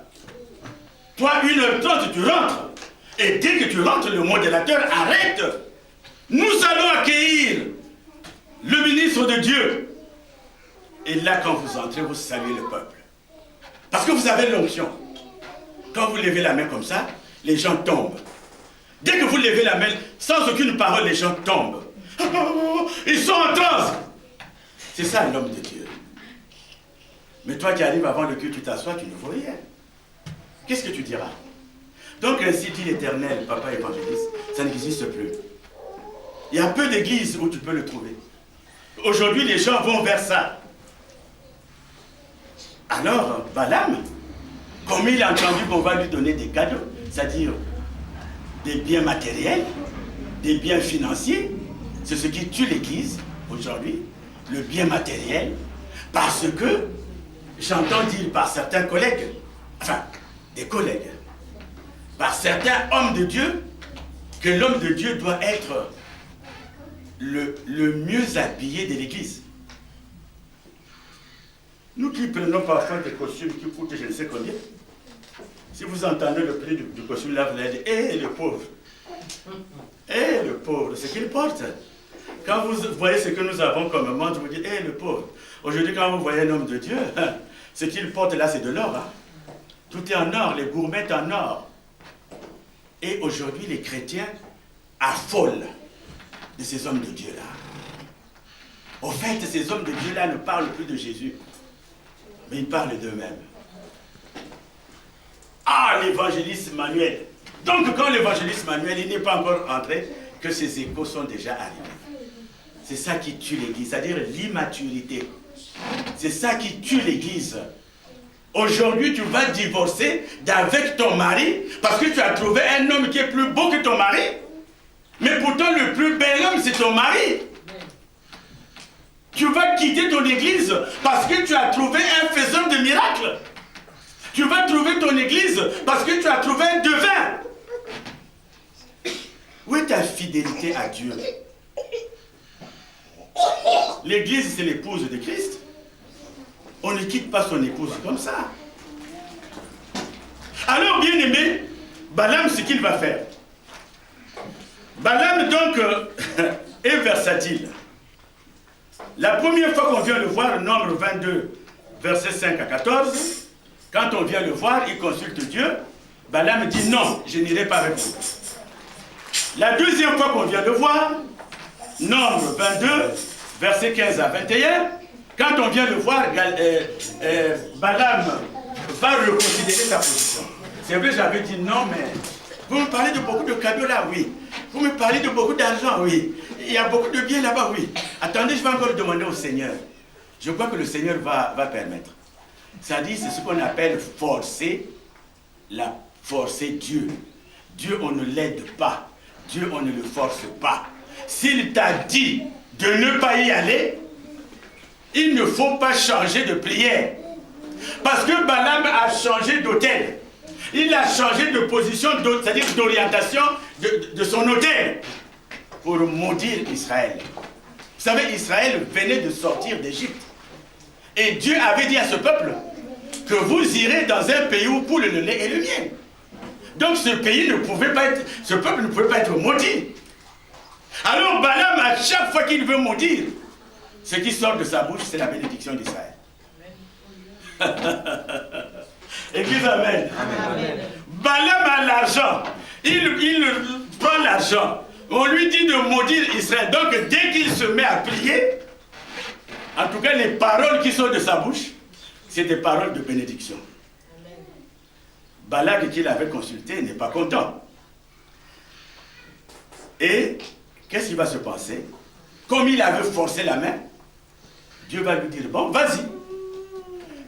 Toi, 1h30, tu rentres. Et dès que tu rentres, le modérateur arrête. Nous allons accueillir le ministre de Dieu. Et là, quand vous entrez, vous saluez le peuple. Parce que vous avez l'onction. Quand vous levez la main comme ça, les gens tombent. Dès que vous levez la main, sans aucune parole, les gens tombent. Ils sont en transe. C'est ça l'homme de Dieu. Mais toi qui arrives avant le culte, tu t'assois, tu ne vois rien. Qu'est-ce que tu diras? Donc ainsi dit l'Éternel, papa évangéliste, ça n'existe plus. Il y a peu d'églises où tu peux le trouver. Aujourd'hui, les gens vont vers ça. Alors, Balaam, comme il a entendu qu'on va lui donner des cadeaux, c'est-à-dire des biens matériels, des biens financiers, c'est ce qui tue l'Église aujourd'hui, le bien matériel, parce que j'entends dire par certains collègues, enfin, des collègues, par certains hommes de Dieu, que l'homme de Dieu doit être le mieux habillé de l'Église. Nous qui prenons parfois des costumes qui coûtent je ne sais combien, si vous entendez le prix du costume là, vous allez dire, hé le pauvre, ce qu'il porte. Quand vous voyez ce que nous avons comme monde, vous dites, hé le pauvre. Aujourd'hui, quand vous voyez un homme de Dieu, ce qu'il porte là, c'est de l'or. Hein? Tout est en or, les gourmettes en or. Et aujourd'hui, les chrétiens affolent de ces hommes de Dieu-là. Au fait, ces hommes de Dieu-là ne parlent plus de Jésus, mais ils parlent d'eux-mêmes. Ah, l'évangéliste Manuel. Donc, quand l'évangéliste Manuel, il n'est pas encore entré, que ces échos sont déjà arrivés. C'est ça qui tue l'Église, c'est-à-dire l'immaturité. C'est ça qui tue l'Église. Aujourd'hui, tu vas divorcer avec ton mari parce que tu as trouvé un homme qui est plus beau que ton mari. Mais pourtant, le plus bel homme, c'est ton mari. Tu vas quitter ton église parce que tu as trouvé un faiseur de miracles. Tu vas trouver ton église parce que tu as trouvé un devin. Où est ta fidélité à Dieu? L'église, c'est l'épouse de Christ. On ne quitte pas son épouse comme ça. Alors, bien aimé, Balaam, ce qu'il va faire. Balaam, donc, est versatile. La première fois qu'on vient le voir, Nombre 22, versets 5 à 14, quand on vient le voir, il consulte Dieu. Balaam dit non, je n'irai pas avec vous. La deuxième fois qu'on vient le voir, Nombre 22, versets 15 à 21, quand on vient le voir, Balaam va reconsidérer sa position. C'est vrai, j'avais dit non, mais vous me parlez de beaucoup de cadeaux là, oui. Vous me parlez de beaucoup d'argent, oui. Il y a beaucoup de biens là-bas, oui. Attendez, je vais encore demander au Seigneur. Je crois que le Seigneur va permettre. Ça dit, c'est ce qu'on appelle forcer Dieu. Dieu, on ne l'aide pas. Dieu, on ne le force pas. S'il t'a dit de ne pas y aller, il ne faut pas changer de prière. Parce que Balaam a changé d'autel. Il a changé de position, c'est-à-dire d'orientation de son autel pour maudire Israël. Vous savez, Israël venait de sortir d'Égypte. Et Dieu avait dit à ce peuple que vous irez dans un pays où coule le lait et le miel. Donc ce pays ne pouvait pas être, ce peuple ne pouvait pas être maudit. Alors Balaam, à chaque fois qu'il veut maudire, ce qui sort de sa bouche, c'est la bénédiction d'Israël. Église, amen. Amen. Balaam a l'argent. Il prend l'argent. On lui dit de maudire Israël. Donc dès qu'il se met à prier, en tout cas les paroles qui sortent de sa bouche, c'est des paroles de bénédiction. Balak qu'il avait consulté n'est pas content. Et qu'est-ce qui va se passer? Comme il avait forcé la main, Dieu va lui dire, bon, vas-y.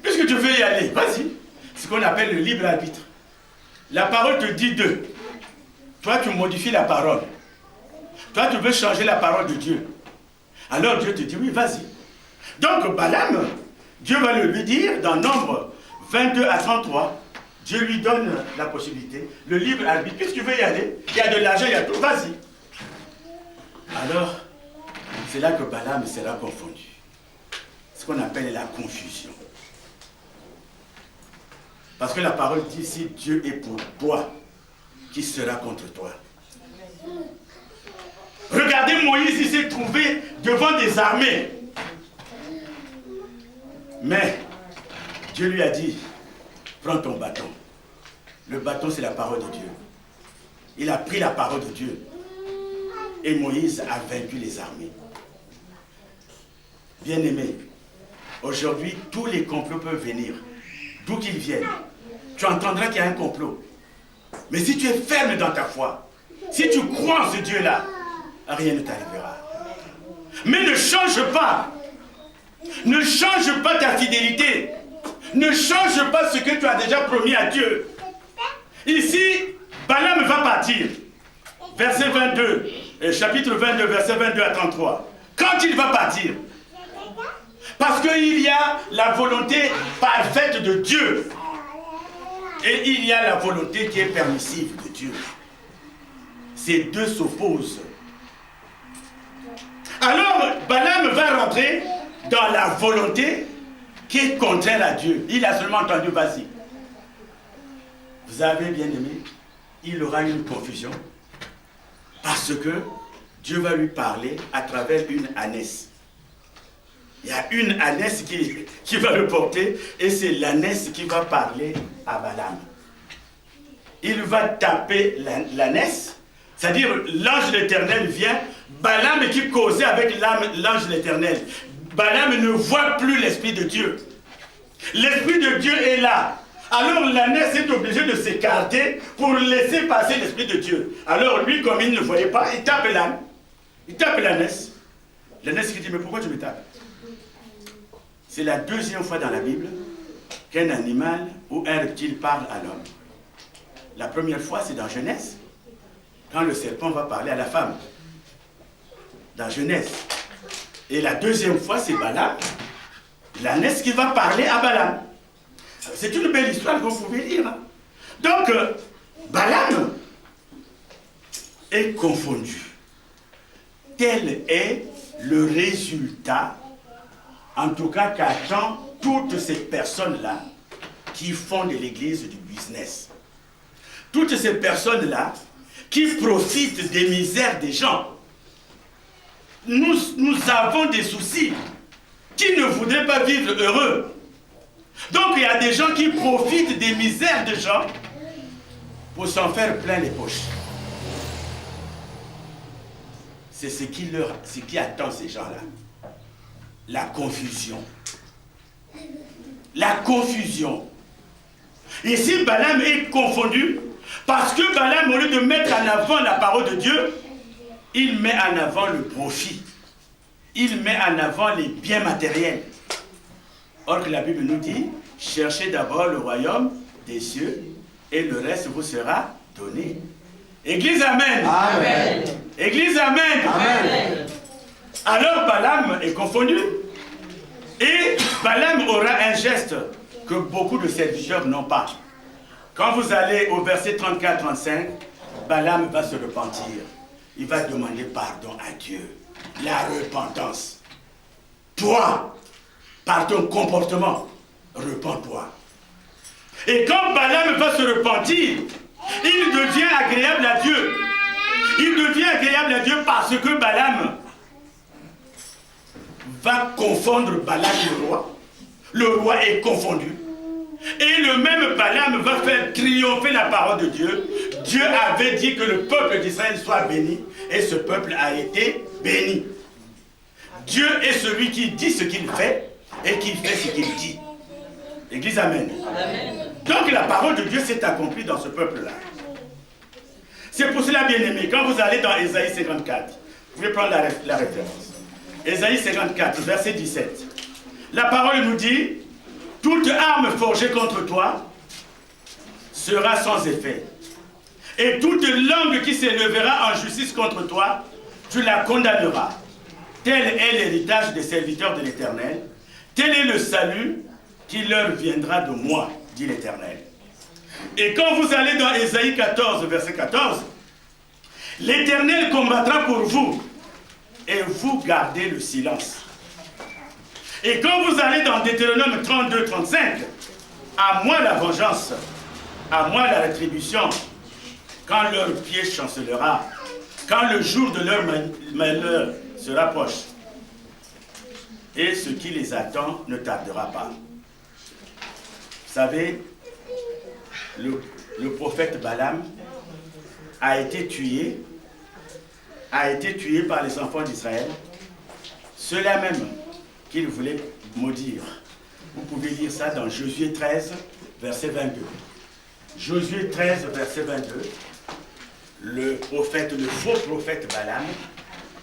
Puisque tu veux y aller, vas-y. C'est ce qu'on appelle le libre arbitre. La parole te dit deux. Toi, tu modifies la parole. Toi, tu veux changer la parole de Dieu. Alors Dieu te dit, oui, vas-y. Donc, Balaam, Dieu va le lui dire, dans Nombre 22 à 33, Dieu lui donne la possibilité, le libre arbitre. Puisque tu veux y aller, il y a de l'argent, il y a tout, vas-y. Alors, c'est là que Balaam sera confondu. Ce qu'on appelle la confusion. Parce que la parole dit, si Dieu est pour toi, qui sera contre toi? Regardez Moïse, il s'est trouvé devant des armées. Mais Dieu lui a dit, prends ton bâton. Le bâton, c'est la parole de Dieu. Il a pris la parole de Dieu. Et Moïse a vaincu les armées. Bien-aimé, aujourd'hui, tous les complots peuvent venir. D'où qu'ils viennent. Tu entendras qu'il y a un complot. Mais si tu es ferme dans ta foi, si tu crois en ce Dieu-là, rien ne t'arrivera. Mais ne change pas. Ne change pas ta fidélité. Ne change pas ce que tu as déjà promis à Dieu. Ici, Balaam va partir. Verset 22, chapitre 22, verset 22 à 33. Quand il va partir, parce qu'il y a la volonté parfaite de Dieu. Et il y a la volonté qui est permissive de Dieu. Ces deux s'opposent. Alors, Balaam va rentrer dans la volonté qui est contraire à Dieu. Il a seulement entendu, vas-y. Vous avez bien aimé, il aura une confusion. Parce que Dieu va lui parler à travers une ânesse. Il y a une ânesse qui va le porter et c'est l'ânesse qui va parler à Balaam. Il va taper l'ânesse, c'est-à-dire l'ange de l'Éternel vient, Balaam qui causait avec l'ange de l'Éternel. Balaam ne voit plus l'Esprit de Dieu. L'Esprit de Dieu est là. Alors l'ânesse est obligée de s'écarter pour laisser passer l'Esprit de Dieu. Alors lui, comme il ne voyait pas, il tape l'âne. Il tape l'ânesse. L'ânesse qui dit, mais pourquoi tu me tapes? C'est la deuxième fois dans la Bible qu'un animal ou un reptile parle à l'homme. La première fois, c'est dans Genèse, quand le serpent va parler à la femme. Dans Genèse. Et la deuxième fois, c'est Balaam, l'ânesse qui va parler à Balaam. C'est une belle histoire que vous pouvez lire. Hein? Donc, Balaam est confondu. Tel est le résultat, en tout cas qu'attend toutes ces personnes-là qui font de l'église du business. Toutes ces personnes-là qui profitent des misères des gens. Nous avons des soucis. Qui ne voudrait pas vivre heureux? Donc il y a des gens qui profitent des misères des gens pour s'en faire plein les poches. C'est ce qui attend ces gens-là. La confusion. La confusion. Ici, Balaam est confondu parce que Balaam, au lieu de mettre en avant la parole de Dieu, il met en avant le profit. Il met en avant les biens matériels. Or que la Bible nous dit, cherchez d'abord le royaume des cieux et le reste vous sera donné. Église, amen. Amen. Église, amen. Amen. Alors Balaam est confondu. Et Balaam aura un geste que beaucoup de serviteurs n'ont pas. Quand vous allez au verset 34-35, Balaam va se repentir. Il va demander pardon à Dieu. La repentance. Toi, par ton comportement, repens-toi. Et quand Balaam va se repentir, il devient agréable à Dieu. Il devient agréable à Dieu parce que Balaam va confondre Balak le roi. Le roi est confondu. Et le même Balaam va faire triompher la parole de Dieu. Dieu avait dit que le peuple d'Israël soit béni. Et ce peuple a été béni. Dieu est celui qui dit ce qu'il fait et qui fait ce qu'il dit. Église, amen. Amen. Donc la parole de Dieu s'est accomplie dans ce peuple-là. C'est pour cela, bien aimé, quand vous allez dans Ésaïe 54, vous pouvez prendre la référence. Ésaïe 54, verset 17. La parole nous dit, toute arme forgée contre toi sera sans effet. Et toute langue qui s'élèvera en justice contre toi, tu la condamneras. Tel est l'héritage des serviteurs de l'Éternel. Tel est le salut qui leur viendra de moi, dit l'Éternel. Et quand vous allez dans Ésaïe 14, verset 14, l'Éternel combattra pour vous et vous gardez le silence. Et quand vous allez dans Deutéronome 32, 35, à moi la vengeance, à moi la rétribution, quand leur pied chancellera, quand le jour de leur malheur se rapproche, et ce qui les attend ne tardera pas. Vous savez, le prophète Balaam a été tué par les enfants d'Israël, ceux-là même qu'il voulait maudire. Vous pouvez lire ça dans Josué 13, verset 22. Josué 13, verset 22. Le faux prophète Balaam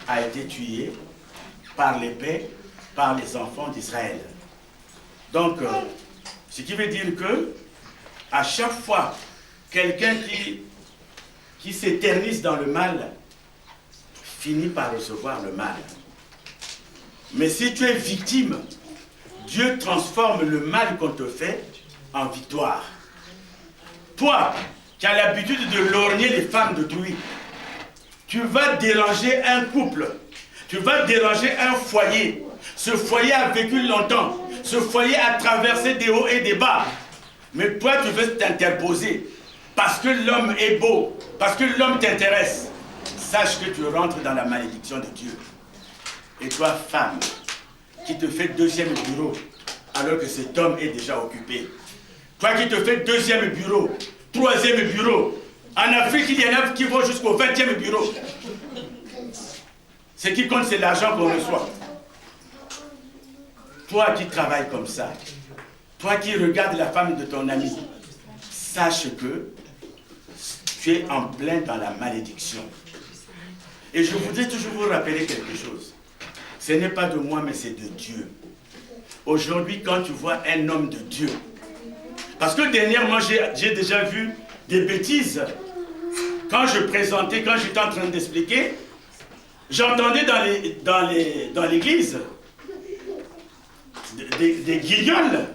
a été tué par l'épée, par les enfants d'Israël. Donc, ce qui veut dire que, à chaque fois, quelqu'un qui s'éternise dans le mal, finit par recevoir le mal. Mais si tu es victime, Dieu transforme le mal qu'on te fait en victoire. Toi, qui as l'habitude de lorgner les femmes d'autrui, tu vas déranger un couple, tu vas déranger un foyer. Ce foyer a vécu longtemps, ce foyer a traversé des hauts et des bas. Mais toi, tu veux t'interposer parce que l'homme est beau, parce que l'homme t'intéresse. Sache que tu rentres dans la malédiction de Dieu. Et toi, femme, qui te fait deuxième bureau, alors que cet homme est déjà occupé. Toi qui te fais deuxième bureau, troisième bureau. En Afrique, il y en a qui vont jusqu'au 20e bureau. Ce qui compte, c'est l'argent qu'on reçoit. Toi qui travailles comme ça, toi qui regardes la femme de ton ami, sache que tu es en plein dans la malédiction. Et je voudrais toujours vous rappeler quelque chose. Ce n'est pas de moi, mais c'est de Dieu. Aujourd'hui, quand tu vois un homme de Dieu, parce que dernièrement, j'ai déjà vu des bêtises. Quand je présentais, quand j'étais en train d'expliquer, j'entendais dans l'église des guignols.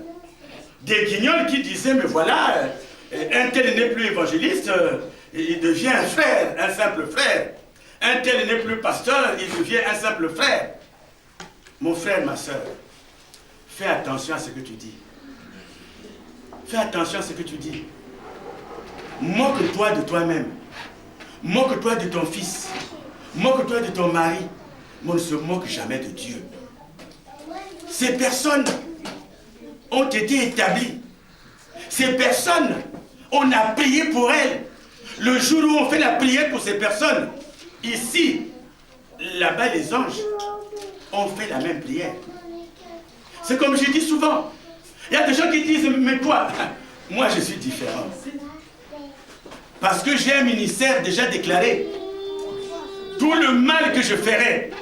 Des guignols qui disaient, mais voilà, un tel n'est plus évangéliste, il devient un frère, un simple frère. Un tel n'est plus pasteur, il devient un simple frère. Mon frère, ma soeur, fais attention à ce que tu dis. Fais attention à ce que tu dis. Moque-toi de toi-même. Moque-toi de ton fils. Moque-toi de ton mari. Mais on ne se moque jamais de Dieu. Ces personnes ont été établies. Ces personnes, on a prié pour elles. Le jour où on fait la prière pour ces personnes, ici, là-bas, les anges ont fait la même prière. C'est comme je dis souvent. Il y a des gens qui disent, mais toi, moi je suis différent. Parce que j'ai un ministère déjà déclaré. Tout le mal que je ferai,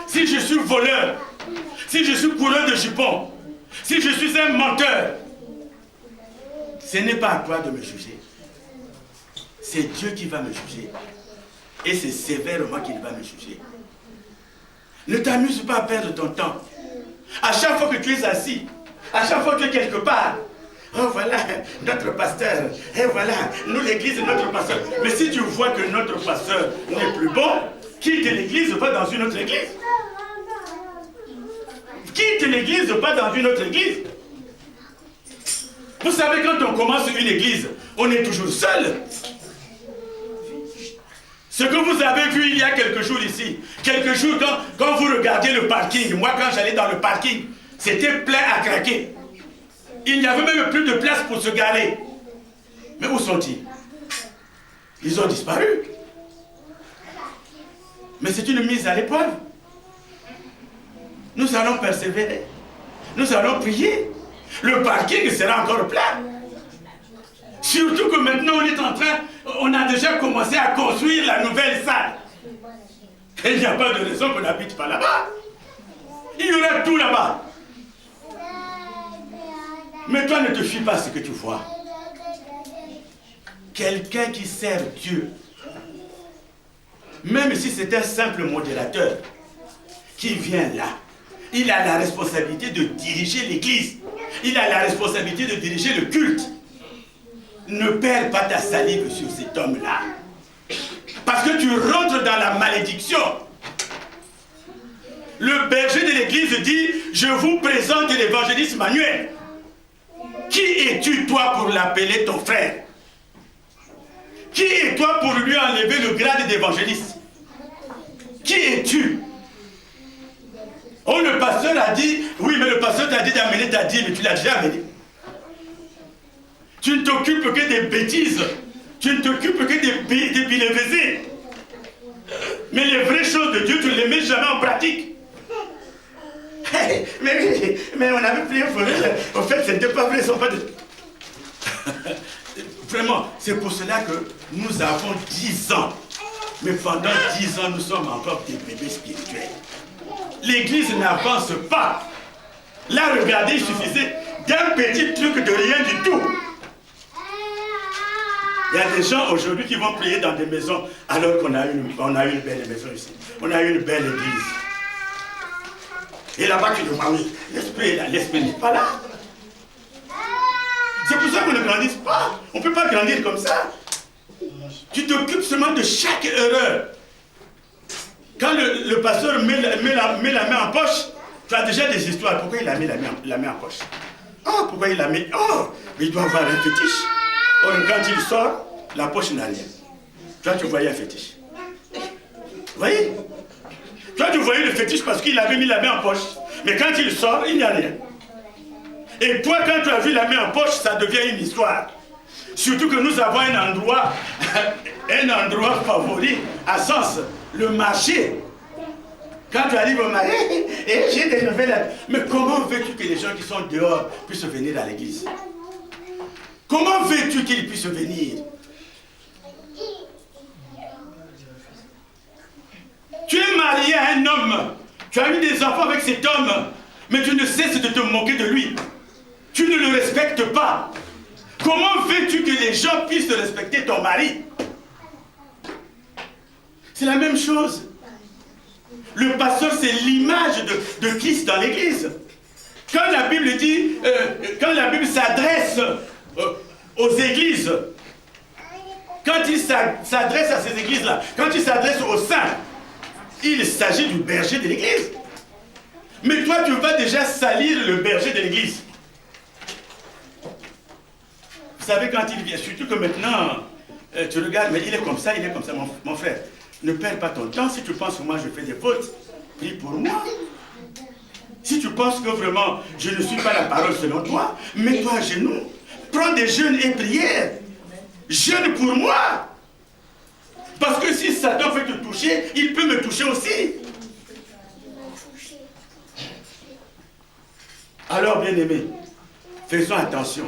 si je suis voleur, si je suis coureur de jupons, si je suis un menteur, ce n'est pas à toi de me juger. C'est Dieu qui va me juger. Et c'est sévèrement qu'il va me juger. Ne t'amuse pas à perdre ton temps. À chaque fois que tu es assis, à chaque fois que tu es quelque part, oh voilà, notre pasteur, et voilà, nous l'église, notre pasteur. Mais si tu vois que notre pasteur n'est plus bon, quitte l'église, va dans une autre église. Quitte l'église, pas dans une autre église. Vous savez, quand on commence une église, on est toujours seul. Ce que vous avez vu il y a quelques jours ici, quelques jours quand vous regardiez le parking, moi quand j'allais dans le parking, c'était plein à craquer. Il n'y avait même plus de place pour se garer. Mais où sont-ils? Ils ont disparu. Mais c'est une mise à l'épreuve. Nous allons persévérer. Nous allons prier. Le parking sera encore plein. Surtout que maintenant on a déjà commencé à construire la nouvelle salle. Et il n'y a pas de raison qu'on n'habite pas là-bas. Il y aura tout là-bas. Mais toi, ne te fie pas à ce que tu vois. Quelqu'un qui sert Dieu, même si c'est un simple modérateur, qui vient là, il a la responsabilité de diriger l'église. Il a la responsabilité de diriger le culte. Ne perds pas ta salive sur cet homme-là. Parce que tu rentres dans la malédiction. Le berger de l'église dit, je vous présente l'évangéliste Manuel. Qui es-tu, toi, pour l'appeler ton frère? Qui es toi pour lui enlever le grade d'évangéliste? Qui es-tu? Oh, le pasteur a dit, oui, mais le pasteur t'a dit d'amener ta dîme, mais tu l'as déjà amené. Tu ne t'occupes que des bêtises. Tu ne t'occupes que des bilévisés. Mais les vraies choses de Dieu, tu ne les mets jamais en pratique. Hey, mais on avait prié pour eux. En fait, ce n'était pas vrai, ils sont pas de... Vraiment, c'est pour cela que nous avons 10 ans. Mais pendant 10 ans, nous sommes encore des bébés spirituels. L'église n'avance pas. Là, regardez, il suffisait d'un petit truc de rien du tout. Il y a des gens aujourd'hui qui vont prier dans des maisons alors qu'on a une belle maison ici. On a une belle église. Et là-bas, tu dis, ah oui, l'esprit n'est pas là. C'est pour ça qu'on ne grandisse pas. On ne peut pas grandir comme ça. Tu t'occupes seulement de chaque erreur. Quand le pasteur met la main en poche, tu as déjà des histoires. Pourquoi il a mis la main en poche? Oh, pourquoi il a mis... Oh, mais il doit avoir un fétiche. Or, quand il sort, la poche n'a rien. Toi, tu voyais un fétiche. Vous voyez? Toi, tu voyais le fétiche parce qu'il avait mis la main en poche. Mais quand il sort, il n'y a rien. Et toi, quand tu as vu la main en poche, ça devient une histoire. Surtout que nous avons un endroit favori à Sens, le marché. Quand tu arrives au marché, et j'ai des nouvelles. Mais comment veux-tu que les gens qui sont dehors puissent venir à l'église? Comment veux-tu qu'ils puissent venir? Tu es marié à un homme, tu as eu des enfants avec cet homme, mais tu ne cesses de te moquer de lui. Tu ne le respectes pas. Comment veux-tu que les gens puissent respecter ton mari? C'est la même chose. Le pasteur, c'est l'image de Christ dans l'église. Quand la Bible dit, quand la Bible s'adresse aux églises, quand il s'adresse à ces églises-là, quand il s'adresse aux saints, il s'agit du berger de l'église. Mais toi, tu vas déjà salir le berger de l'église. Vous savez, quand il vient, surtout que maintenant, tu regardes, mais il est comme ça, mon frère. Ne perds pas ton temps. Si tu penses que moi je fais des fautes, prie pour moi. Si tu penses que vraiment je ne suis pas la parole selon toi, mets-toi à genoux. Prends des jeûnes et prières. Jeûne pour moi. Parce que si Satan veut te toucher, il peut me toucher aussi. Alors, bien-aimés, faisons attention.